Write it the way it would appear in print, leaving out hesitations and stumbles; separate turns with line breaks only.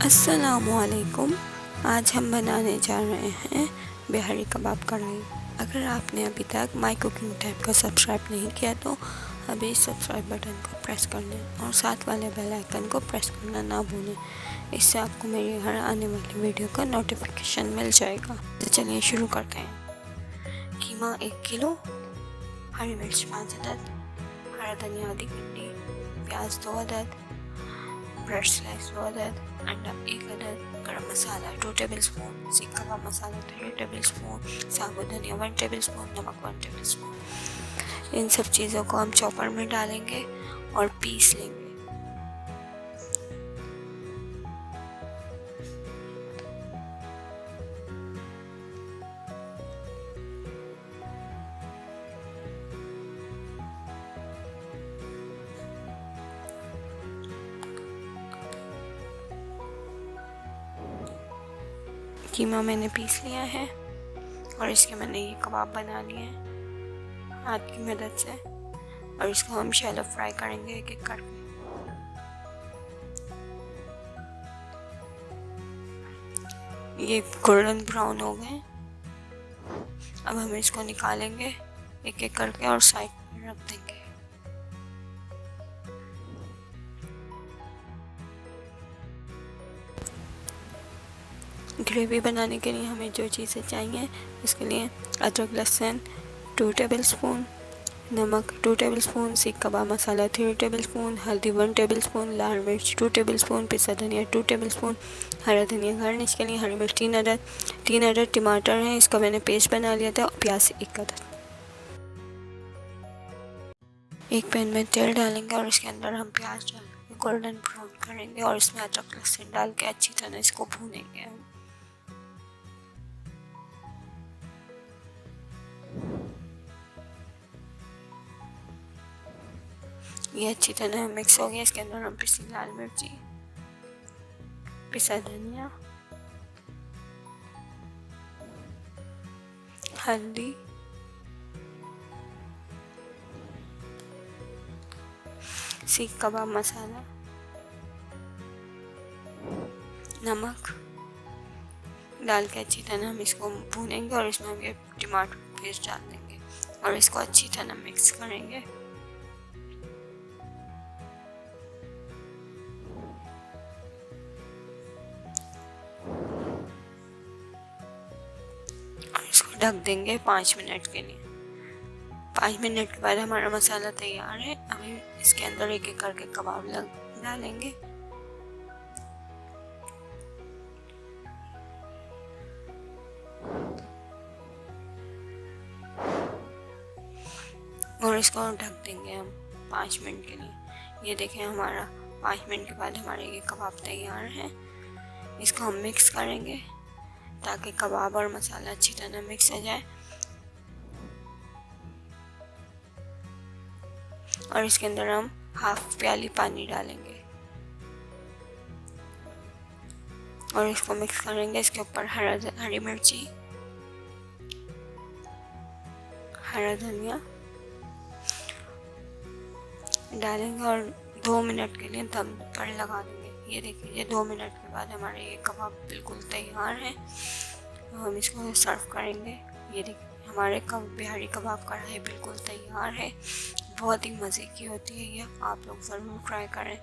अस्सलामुअलैकुम। आज हम बनाने जा रहे हैं बिहारी कबाब कढ़ाई। अगर आपने अभी तक माई कुकिंग टाइम को सब्सक्राइब नहीं किया तो अभी सब्सक्राइब बटन को प्रेस कर लें और साथ वाले बेल आइकन को प्रेस करना ना भूलें। इससे आपको मेरी हर आने वाली वीडियो का नोटिफिकेशन मिल जाएगा। तो चलिए शुरू करते हैं। कीमा 1 किलो, हरी मिर्च 5 अदद, हरा धनिया आधी गड्डी, प्याज 2 अदद, ब्रेड स्लाइस 2 अदद, अंडा 1 अदद, गरम मसाला 2 टेबल स्पून, सीख कबाब मसाला 3 टेबल स्पून, साबुत धनिया 1 टेबल स्पून, नमक 1 टेबल स्पून। इन सब चीज़ों को हम चॉपर में डालेंगे और पीस लेंगे। कीमा मैंने पीस लिया है और इसके मैंने ये कबाब बना लिए हैं हाथ की मदद से, और इसको हम शैलो फ्राई करेंगे एक एक करके। ये गोल्डन ब्राउन हो गए। अब हम इसको निकालेंगे एक एक करके और साइड में रख देंगे। ग्रेवी बनाने के लिए हमें जो चीज़ें चाहिए उसके लिए अदरक लहसुन 2 टेबल स्पून, नमक 2 टेबल स्पून, सीख कबाब मसाला 3 टेबल स्पून, हल्दी 1 टेबल स्पून, लाल मिर्च 2 टेबल स्पून, पिसा धनिया 2 टेबल स्पून, हरा धनिया गार्निश के लिए, हरी मिर्च 3 अदद टमाटर हैं, इसका मैंने पेस्ट बना लिया था, और प्याज 1 अदद। एक पैन में तेल डालेंगे और इसके अंदर हम प्याज डाल के गोल्डन ब्राउन करेंगे और इसमें अदरक लहसुन डाल के अच्छी तरह इसको भूनेंगे हम। ये अच्छी तरह मिक्स हो गया। इसके अंदर हम पिसी लाल मिर्ची, पिसा धनिया, हल्दी, सीख कबाब मसाला, नमक डाल के अच्छी तरह हम इसको भूनेंगे और इसमें हम ये टमाटर पेस्ट डाल देंगे और इसको अच्छी तरह मिक्स करेंगे। इसको ढक देंगे 5 मिनट के लिए। 5 मिनट के बाद हमारा मसाला तैयार है। अभी इसके अंदर एक एक करके कबाब डालेंगे। और इसको ढक देंगे हम 5 मिनट के लिए। ये देखें हमारा 5 मिनट के बाद हमारे ये कबाब तैयार हैं। इसको हम मिक्स करेंगे ताकि कबाब और मसाला अच्छी तरह मिक्स हो जाए। और इसके अंदर हम हाफ प्याली पानी डालेंगे और इसको मिक्स करेंगे। इसके ऊपर हरी मिर्ची, हरा धनिया डालेंगे और 2 मिनट के लिए दम पर लगा देंगे। ये देखिए 2 मिनट के बाद हमारे ये कबाब बिल्कुल तैयार है। तो हम इसको सर्व करेंगे। ये देखिए हमारे बिहारी कबाब कढ़ाई बिल्कुल तैयार है। बहुत ही मज़े की होती है ये, आप लोग ज़रूर ट्राई करें।